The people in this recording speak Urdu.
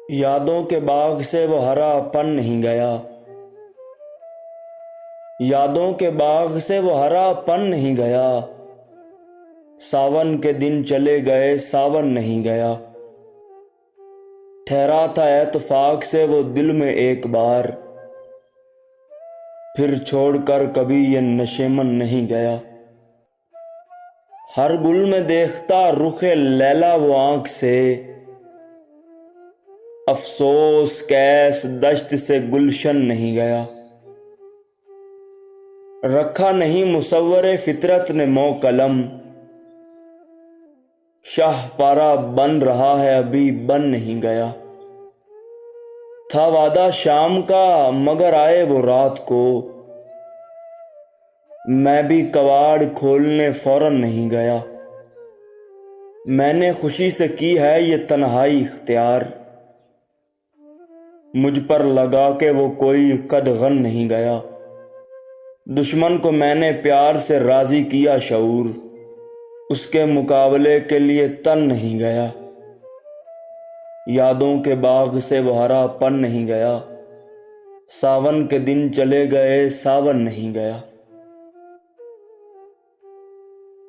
یادوں کے باغ سے وہ ہرا پن نہیں گیا، یادوں کے باغ سے وہ ہرا پن نہیں گیا، ساون کے دن چلے گئے ساون نہیں گیا، ٹھہرا تھا اتفاق سے وہ دل میں ایک بار، پھر چھوڑ کر کبھی یہ نشیمن نہیں گیا، ہر گل میں دیکھتا رخ لیلا وہ آنکھ سے، افسوس کیس دشت سے گلشن نہیں گیا، رکھا نہیں مصور فطرت نے مو قلم، شاہ پارا بن رہا ہے ابھی بن نہیں گیا، تھا وعدہ شام کا مگر آئے وہ رات کو، میں بھی کواڑ کھولنے فوراً نہیں گیا، میں نے خوشی سے کی ہے یہ تنہائی اختیار، مجھ پر لگا کے وہ کوئی قدغن نہیں گیا، دشمن کو میں نے پیار سے راضی کیا شعور، اس کے مقابلے کے لیے تن نہیں گیا، یادوں کے باغ سے وہ ہرا پن نہیں گیا، ساون کے دن چلے گئے ساون نہیں گیا۔